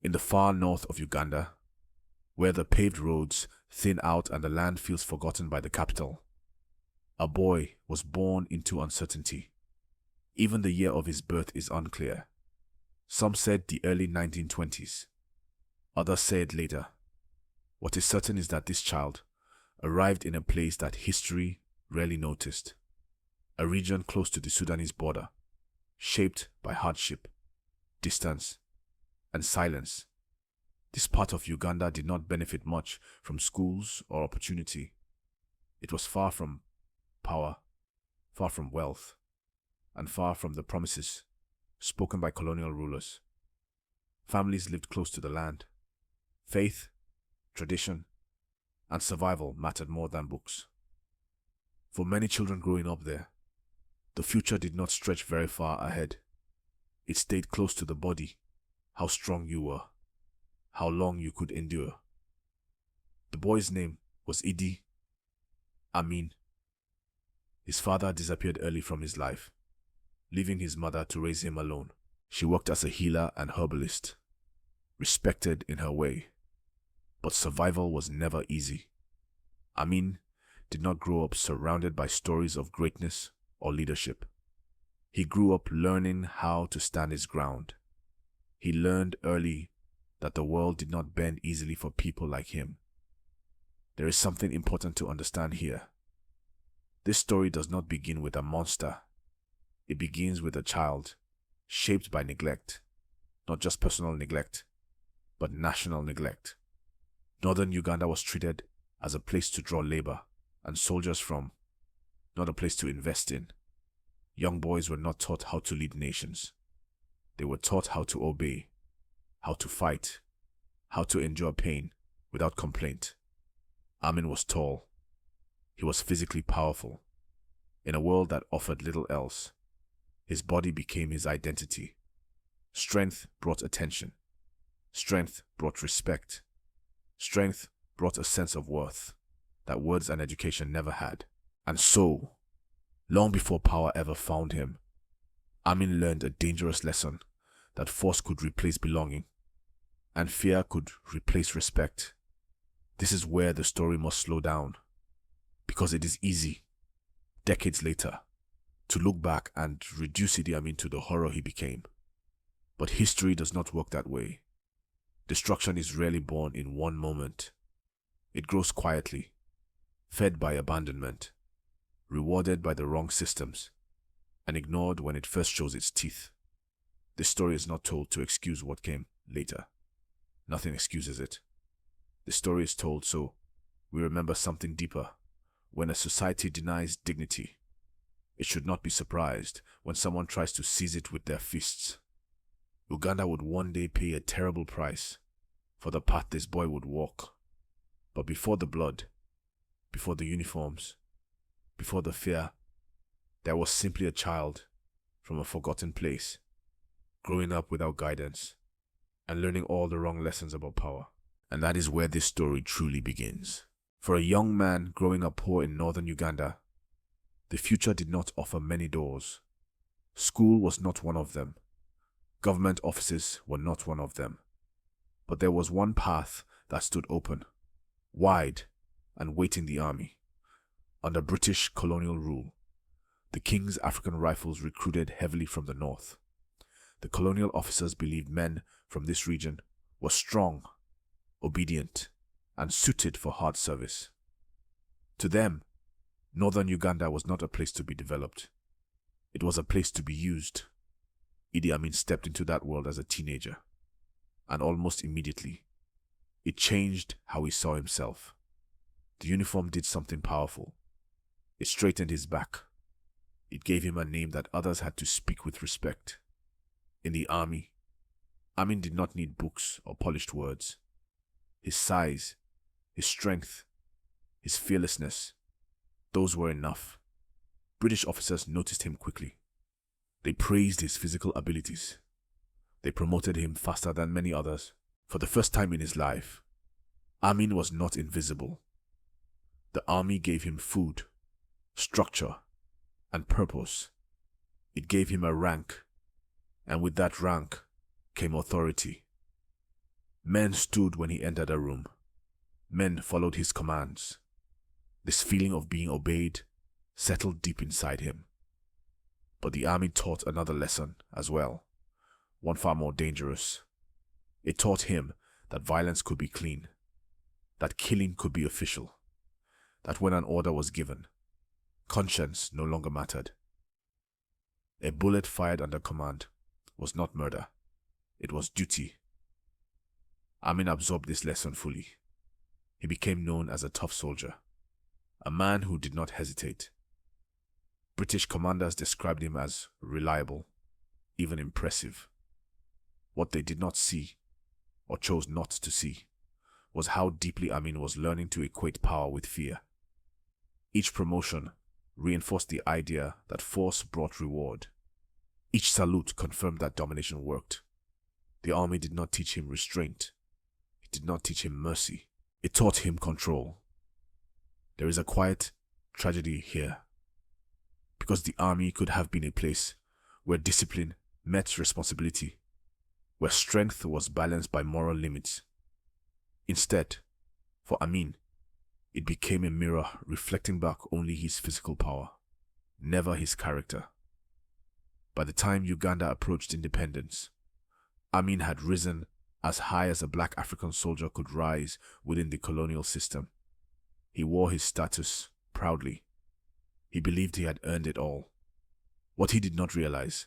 In the far north of Uganda, where the paved roads thin out and the land feels forgotten by the capital, a boy was born into uncertainty. Even the year of his birth is unclear. Some said the early 1920s. Others said later. What is certain is that this child arrived in a place that history rarely noticed. A region close to the Sudanese border, shaped by hardship, distance, and silence. This part of Uganda did not benefit much from schools or opportunity. It was far from power, far from wealth, and far from the promises spoken by colonial rulers. Families lived close to the land. Faith, tradition, and survival mattered more than books. For many children growing up there, the future did not stretch very far ahead. It stayed close to the body, how strong you were, how long you could endure. The boy's name was Idi Amin. His father disappeared early from his life, leaving his mother to raise him alone. She worked as a healer and herbalist, respected in her way, but survival was never easy. Amin did not grow up surrounded by stories of greatness or leadership. He grew up learning how to stand his ground. He learned early that the world did not bend easily for people like him. There is something important to understand here. This story does not begin with a monster. It begins with a child, shaped by neglect, not just personal neglect, but national neglect. Northern Uganda was treated as a place to draw labor and soldiers from, not a place to invest in. Young boys were not taught how to lead nations. They were taught how to obey, how to fight, how to endure pain without complaint. Amin was tall. He was physically powerful. In a world that offered little else, his body became his identity. Strength brought attention. Strength brought respect. Strength brought a sense of worth that words and education never had. And so, long before power ever found him, Amin learned a dangerous lesson that force could replace belonging, and fear could replace respect. This is where the story must slow down, because it is easy, decades later, to look back and reduce Idi Amin to the horror he became. But history does not work that way. Destruction is rarely born in one moment. It grows quietly, fed by abandonment, rewarded by the wrong systems, and ignored when it first shows its teeth. This story is not told to excuse what came later. Nothing excuses it. The story is told so we remember something deeper. When a society denies dignity, it should not be surprised when someone tries to seize it with their fists. Uganda would one day pay a terrible price for the path this boy would walk. But before the blood, before the uniforms, before the fear, there was simply a child from a forgotten place, growing up without guidance and learning all the wrong lessons about power. And that is where this story truly begins. For a young man growing up poor in northern Uganda, the future did not offer many doors. School was not one of them. Government offices were not one of them. But there was one path that stood open, wide, and waiting the army. Under British colonial rule, the King's African Rifles recruited heavily from the north. The colonial officers believed men from this region were strong, obedient, and suited for hard service. To them, northern Uganda was not a place to be developed. It was a place to be used. Idi Amin stepped into that world as a teenager, and almost immediately, it changed how he saw himself. The uniform did something powerful. It straightened his back. It gave him a name that others had to speak with respect. In the army, Amin did not need books or polished words. His size, his strength, his fearlessness, those were enough. British officers noticed him quickly. They praised his physical abilities. They promoted him faster than many others. For the first time in his life, Amin was not invisible. The army gave him food, structure, and purpose. It gave him a rank, and with that rank came authority. Men stood when he entered a room. Men followed his commands. This feeling of being obeyed settled deep inside him. But the army taught another lesson as well, one far more dangerous. It taught him that violence could be clean, that killing could be official, that when an order was given, conscience no longer mattered. A bullet fired under command was not murder, it was duty. Amin absorbed this lesson fully. He became known as a tough soldier, a man who did not hesitate. British commanders described him as reliable, even impressive. What they did not see, or chose not to see, was how deeply Amin was learning to equate power with fear. Each promotion reinforced the idea that force brought reward. Each salute confirmed that domination worked. The army did not teach him restraint. It did not teach him mercy. It taught him control. There is a quiet tragedy here, because the army could have been a place where discipline met responsibility, where strength was balanced by moral limits. Instead, for Amin, it became a mirror reflecting back only his physical power, never his character. By the time Uganda approached independence, Amin had risen as high as a black African soldier could rise within the colonial system. He wore his status proudly. He believed he had earned it all. What he did not realize,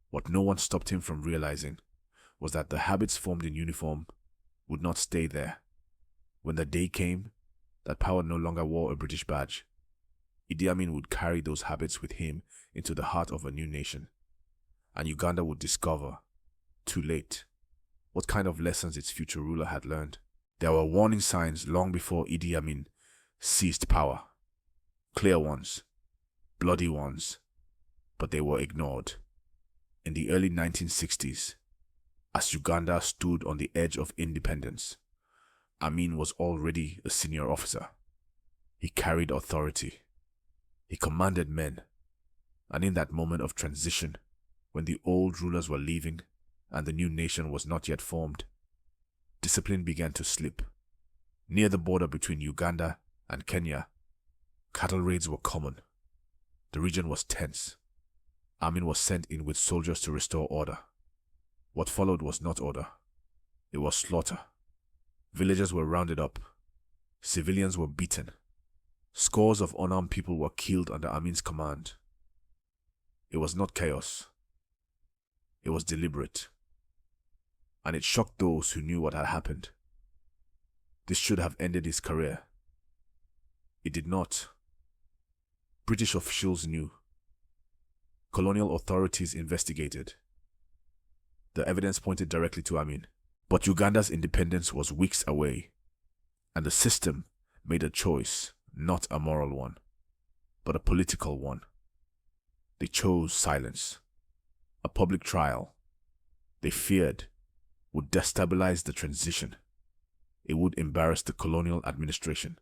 what no one stopped him from realizing, was that the habits formed in uniform would not stay there. When the day came that power no longer wore a British badge, Idi Amin would carry those habits with him into the heart of a new nation, and Uganda would discover, too late, what kind of lessons its future ruler had learned. There were warning signs long before Idi Amin seized power. Clear ones, bloody ones, but they were ignored. In the early 1960s, as Uganda stood on the edge of independence, Amin was already a senior officer. He carried authority. He commanded men. And in that moment of transition, when the old rulers were leaving and the new nation was not yet formed, discipline began to slip. Near the border between Uganda and Kenya, cattle raids were common. The region was tense. Amin was sent in with soldiers to restore order. What followed was not order. It was slaughter. Villagers were rounded up. Civilians were beaten. Scores of unarmed people were killed under Amin's command. It was not chaos. It was deliberate. And it shocked those who knew what had happened. This should have ended his career. It did not. British officials knew. Colonial authorities investigated. The evidence pointed directly to Amin. But Uganda's independence was weeks away, and the system made a choice, not a moral one, but a political one. They chose silence. A public trial, they feared, would destabilize the transition. It would embarrass the colonial administration.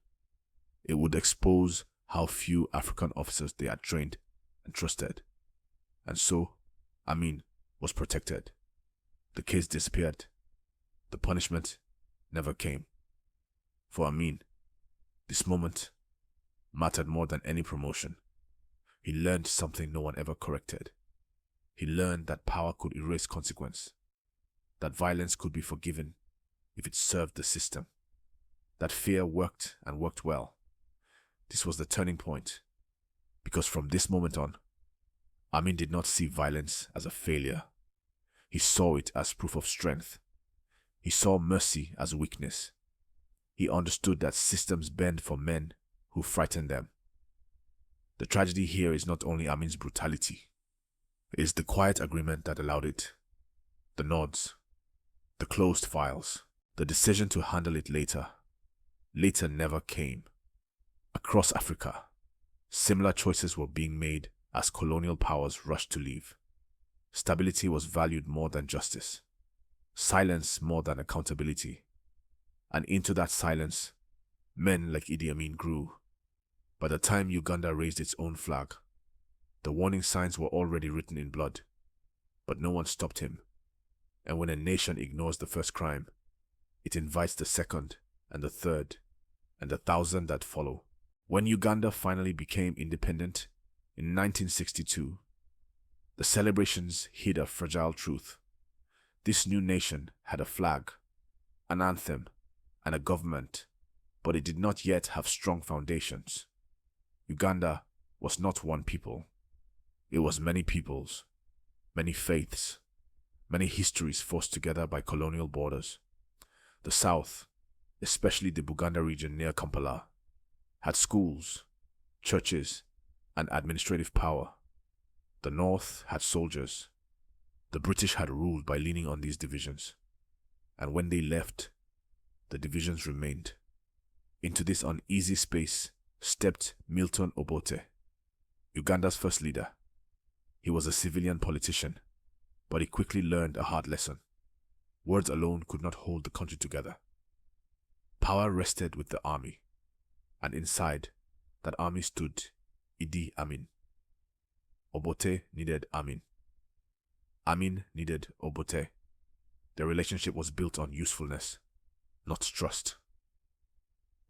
It would expose how few African officers they had trained and trusted. And so, Amin was protected. The case disappeared. The punishment never came. For Amin, this moment mattered more than any promotion. He learned something no one ever corrected. He learned that power could erase consequence, that violence could be forgiven if it served the system, that fear worked and worked well. This was the turning point, because from this moment on, Amin did not see violence as a failure. He saw it as proof of strength. He saw mercy as weakness. He understood that systems bend for men who frighten them. The tragedy here is not only Amin's brutality. It is the quiet agreement that allowed it. The nods, the closed files, the decision to handle it later. Later never came. Across Africa, similar choices were being made as colonial powers rushed to leave. Stability was valued more than justice. Silence more than accountability. And into that silence, men like Idi Amin grew. By the time Uganda raised its own flag, the warning signs were already written in blood. But no one stopped him. And when a nation ignores the first crime, it invites the second and the third and the thousand that follow. When Uganda finally became independent in 1962, the celebrations hid a fragile truth. This new nation had a flag, an anthem, and a government, but it did not yet have strong foundations. Uganda was not one people. It was many peoples, many faiths, many histories forced together by colonial borders. The south, especially the Buganda region near Kampala, had schools, churches, and administrative power. The north had soldiers. The British had ruled by leaning on these divisions. And when they left, the divisions remained. Into this uneasy space stepped Milton Obote, Uganda's first leader. He was a civilian politician, but he quickly learned a hard lesson. Words alone could not hold the country together. Power rested with the army, and inside that army stood Idi Amin. Obote needed Amin. Amin needed Obote. Their relationship was built on usefulness, not trust.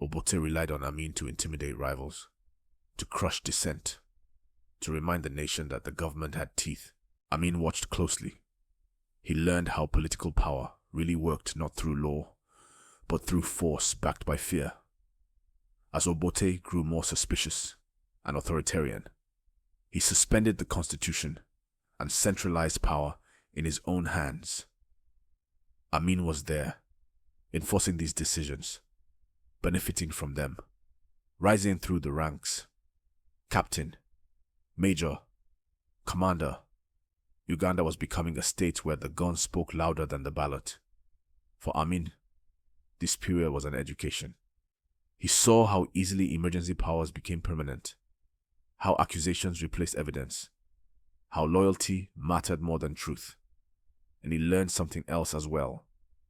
Obote relied on Amin to intimidate rivals, to crush dissent, to remind the nation that the government had teeth. Amin watched closely. He learned how political power really worked, not through law, but through force backed by fear. As Obote grew more suspicious and authoritarian, he suspended the constitution and centralized power in his own hands. Amin was there, enforcing these decisions, benefiting from them, rising through the ranks. Captain, Major, Commander. Uganda was becoming a state where the gun spoke louder than the ballot. For Amin, this period was an education. He saw how easily emergency powers became permanent, how accusations replaced evidence, how loyalty mattered more than truth. And he learned something else as well,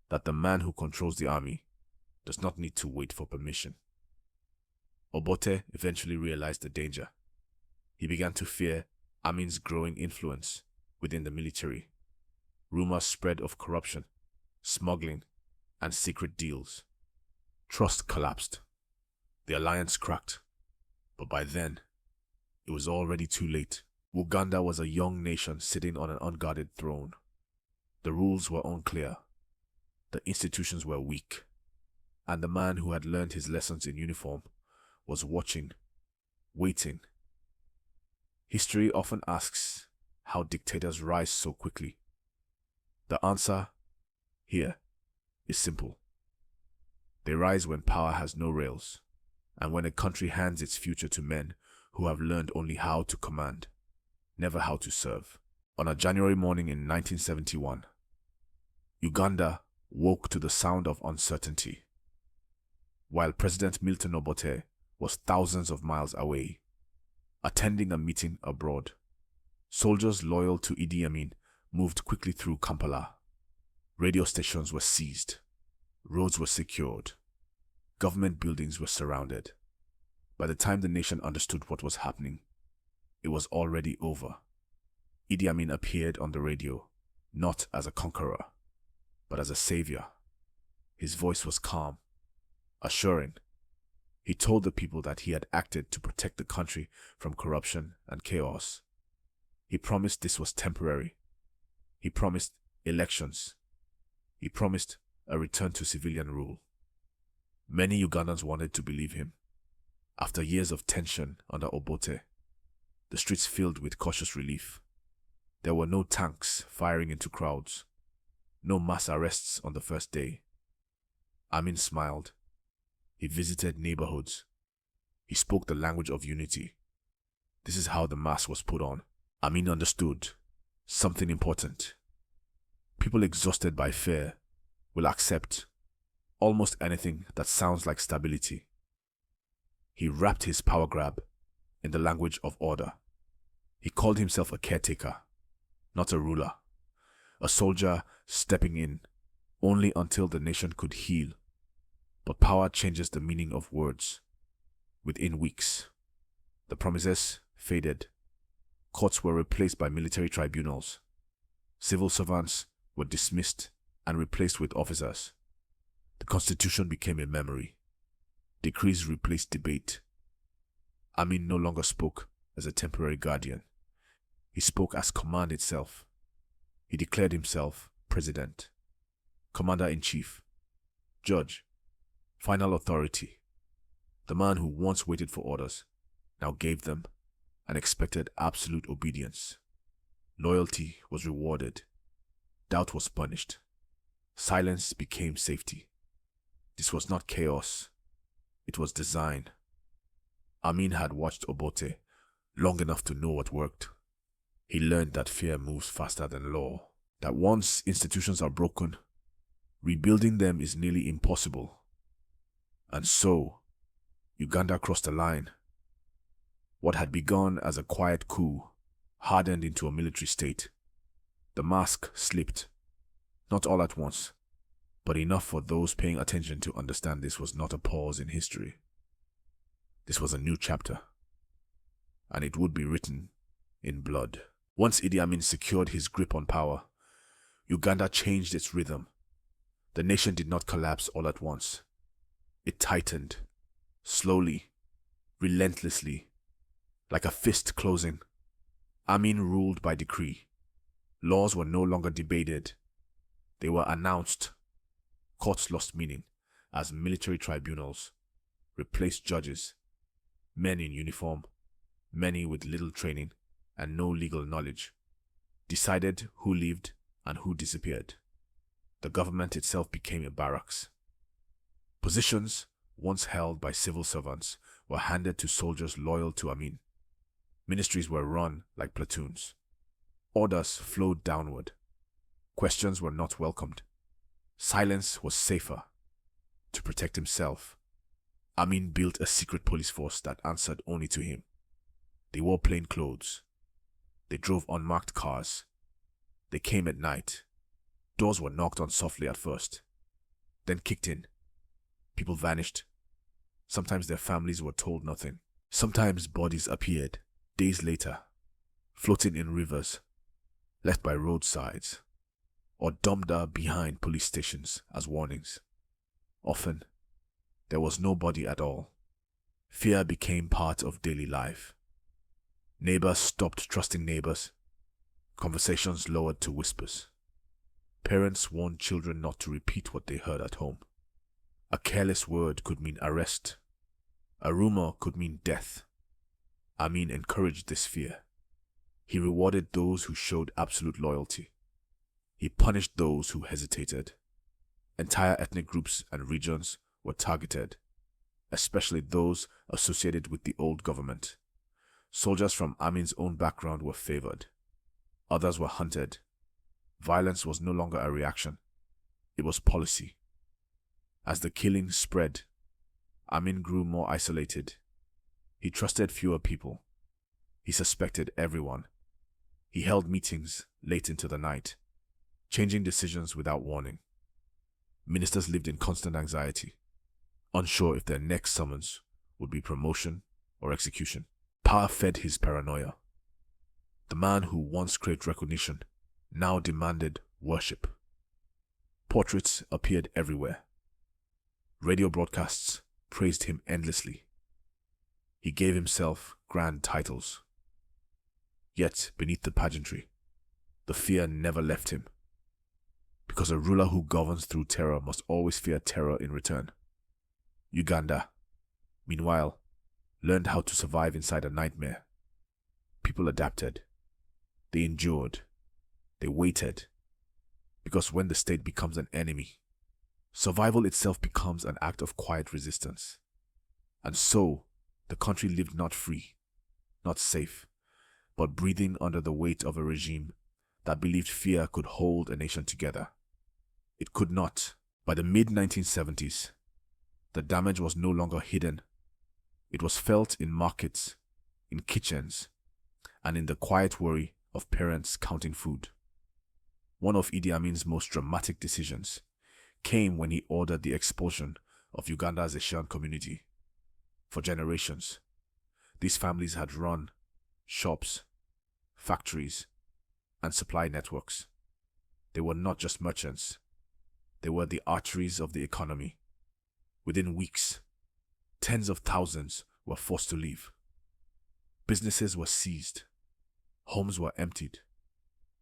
that the man who controls the army does not need to wait for permission. Obote eventually realized the danger. He began to fear Amin's growing influence within the military. Rumors spread of corruption, smuggling, and secret deals. Trust collapsed. The alliance cracked. But by then, it was already too late. Uganda was a young nation sitting on an unguarded throne. The rules were unclear. The institutions were weak. And the man who had learned his lessons in uniform was watching, waiting. History often asks how dictators rise so quickly. The answer here is simple. They rise when power has no rails, and when a country hands its future to men who have learned only how to command, never how to serve. On a January morning in 1971, Uganda woke to the sound of uncertainty. While President Milton Obote was thousands of miles away, attending a meeting abroad, soldiers loyal to Idi Amin moved quickly through Kampala. Radio stations were seized, roads were secured, government buildings were surrounded. By the time the nation understood what was happening, it was already over. Idi Amin appeared on the radio, not as a conqueror, but as a savior. His voice was calm, assuring. He told the people that he had acted to protect the country from corruption and chaos. He promised this was temporary. He promised elections. He promised a return to civilian rule. Many Ugandans wanted to believe him. After years of tension under Obote, the streets filled with cautious relief. There were no tanks firing into crowds, no mass arrests on the first day. Amin smiled. He visited neighborhoods. He spoke the language of unity. This is how the mask was put on. Amin understood something important. People exhausted by fear will accept almost anything that sounds like stability. He wrapped his power grab in the language of order. He called himself a caretaker, not a ruler, a soldier stepping in only until the nation could heal. But power changes the meaning of words. Within weeks, the promises faded. Courts were replaced by military tribunals. Civil servants were dismissed and replaced with officers. The The constitution became a memory. Decrees replaced debate. Amin no longer spoke as a temporary guardian. He spoke as command itself. He declared himself president, commander-in-chief, judge, final authority. The man who once waited for orders now gave them and expected absolute obedience. Loyalty was rewarded. Doubt was punished. Silence became safety. This was not chaos. It was design. Amin had watched Obote long enough to know what worked. He learned that fear moves faster than law, that once institutions are broken, rebuilding them is nearly impossible. And so, Uganda crossed a line. What had begun as a quiet coup hardened into a military state. The mask slipped, not all at once, but enough for those paying attention to understand this was not a pause in history. This was a new chapter, and it would be written in blood. Once Idi Amin secured his grip on power, Uganda changed its rhythm. The nation did not collapse all at once. It tightened, slowly, relentlessly, like a fist closing. Amin ruled by decree. Laws were no longer debated. They were announced. Courts lost meaning as military tribunals replaced judges, men in uniform, many with little training and no legal knowledge, decided who lived and who disappeared. The government itself became a barracks. Positions once held by civil servants were handed to soldiers loyal to Amin. Ministries were run like platoons. Orders flowed downward. Questions were not welcomed. Silence was safer. To protect himself, Amin built a secret police force that answered only to him. They wore plain clothes. They drove unmarked cars. They came at night. Doors were knocked on softly at first, then kicked in. People vanished. Sometimes their families were told nothing. Sometimes bodies appeared days later, floating in rivers, left by roadsides, or dumped behind police stations as warnings. Often, there was no body at all. Fear became part of daily life. Neighbors stopped trusting neighbors. Conversations lowered to whispers. Parents warned children not to repeat what they heard at home. A careless word could mean arrest. A rumor could mean death. Amin encouraged this fear. He rewarded those who showed absolute loyalty. He punished those who hesitated. Entire ethnic groups and regions were targeted, especially those associated with the old government. Soldiers from Amin's own background were favored. Others were hunted. Violence was no longer a reaction. It was policy. As the killing spread, Amin grew more isolated. He trusted fewer people. He suspected everyone. He held meetings late into the night, changing decisions without warning. Ministers lived in constant anxiety, unsure if their next summons would be promotion or execution. Power fed his paranoia. The man who once craved recognition now demanded worship. Portraits appeared everywhere. Radio broadcasts praised him endlessly. He gave himself grand titles. Yet, beneath the pageantry, the fear never left him. Because a ruler who governs through terror must always fear terror in return. Uganda, meanwhile, learned how to survive inside a nightmare. People adapted. They endured. They waited. Because when the state becomes an enemy, survival itself becomes an act of quiet resistance. And so, the country lived not free, not safe, but breathing under the weight of a regime that believed fear could hold a nation together. It could not. By the mid-1970s, the damage was no longer hidden. It was felt in markets, in kitchens, and in the quiet worry of parents counting food. One of Idi Amin's most dramatic decisions came when he ordered the expulsion of Uganda's Asian community. For generations, these families had run shops, factories, and supply networks. They were not just merchants. They were the arteries of the economy. Within weeks, tens of thousands were forced to leave. Businesses were seized. Homes were emptied.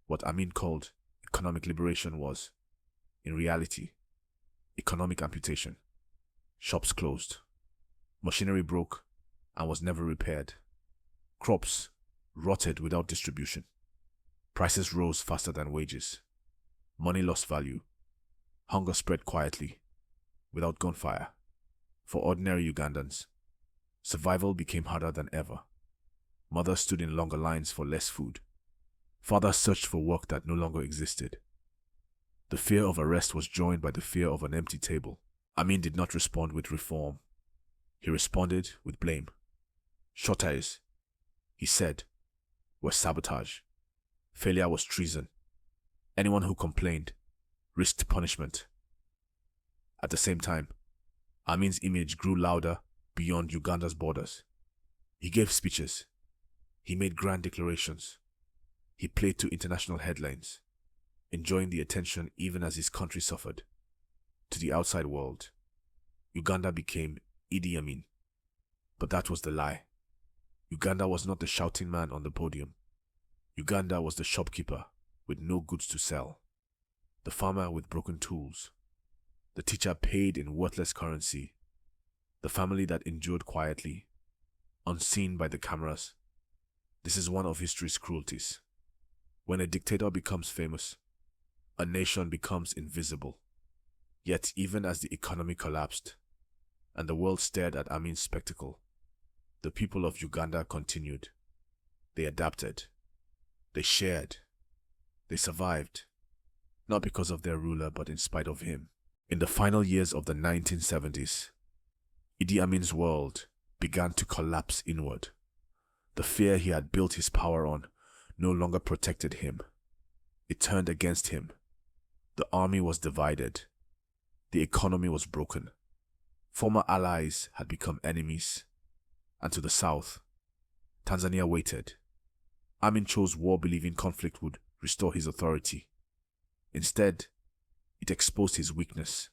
What Amin called economic liberation was, in reality, economic amputation. Shops closed. Machinery broke and was never repaired. Crops rotted without distribution. Prices rose faster than wages. Money lost value. Hunger spread quietly, without gunfire. For ordinary Ugandans, survival became harder than ever. Mothers stood in longer lines for less food. Fathers searched for work that no longer existed. The fear of arrest was joined by the fear of an empty table. Amin did not respond with reform. He responded with blame. Shorties, he said, were sabotage. Failure was treason. Anyone who complained risked punishment. At the same time, Amin's image grew louder beyond Uganda's borders. He gave speeches. He made grand declarations. He played to international headlines, enjoying the attention even as his country suffered. To the outside world, Uganda became Idi Amin. But that was the lie. Uganda was not the shouting man on the podium. Uganda was the shopkeeper with no goods to sell, the farmer with broken tools, the teacher paid in worthless currency, the family that endured quietly, unseen by the cameras. This is one of history's cruelties. When a dictator becomes famous, a nation becomes invisible. Yet even as the economy collapsed and the world stared at Amin's spectacle, the people of Uganda continued. They adapted. They shared. They survived. Not because of their ruler, but in spite of him. In the final years of the 1970s, Idi Amin's world began to collapse inward. The fear he had built his power on no longer protected him. It turned against him. The army was divided. The economy was broken. Former allies had become enemies. And to the south, Tanzania waited. Amin chose war believing conflict would restore his authority. Instead, it exposed his weakness.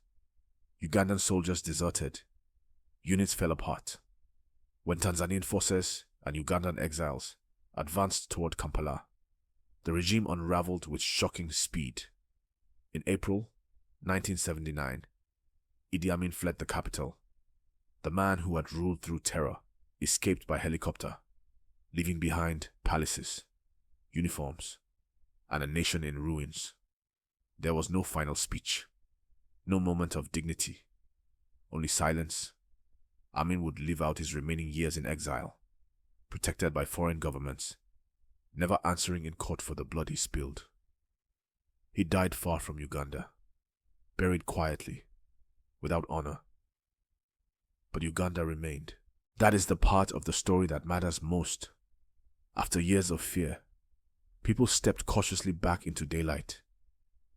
Ugandan soldiers deserted. Units fell apart. When Tanzanian forces and Ugandan exiles advanced toward Kampala, the regime unraveled with shocking speed. In April 1979, Idi Amin fled the capital. The man who had ruled through terror escaped by helicopter, leaving behind palaces, uniforms, and a nation in ruins. There was no final speech, no moment of dignity, only silence. Amin would live out his remaining years in exile, protected by foreign governments, never answering in court for the blood he spilled. He died far from Uganda, buried quietly, without honor. But Uganda remained. That is the part of the story that matters most. After years of fear, people stepped cautiously back into daylight.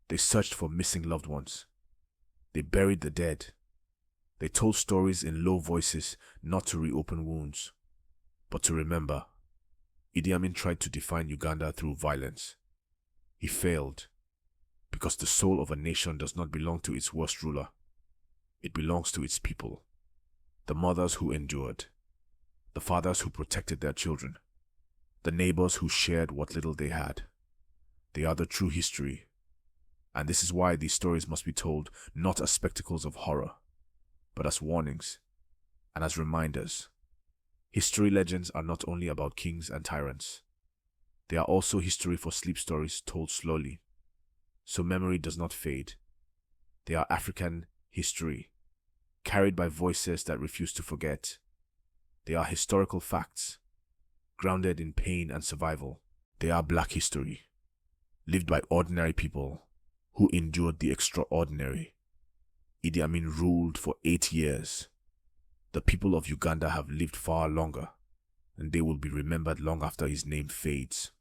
They searched for missing loved ones. They buried the dead. They told stories in low voices, not to reopen wounds, but to remember. Idi Amin tried to define Uganda through violence. He failed, because the soul of a nation does not belong to its worst ruler. It belongs to its people. The mothers who endured, the fathers who protected their children, the neighbors who shared what little they had. They are the true history. And this is why these stories must be told not as spectacles of horror, but as warnings and as reminders. History legends are not only about kings and tyrants. They are also history for sleep stories told slowly, so memory does not fade. They are African history, carried by voices that refuse to forget. They are historical facts, grounded in pain and survival. They are Black history, lived by ordinary people who endured the extraordinary. Idi Amin ruled for 8 years. The people of Uganda have lived far longer, and they will be remembered long after his name fades.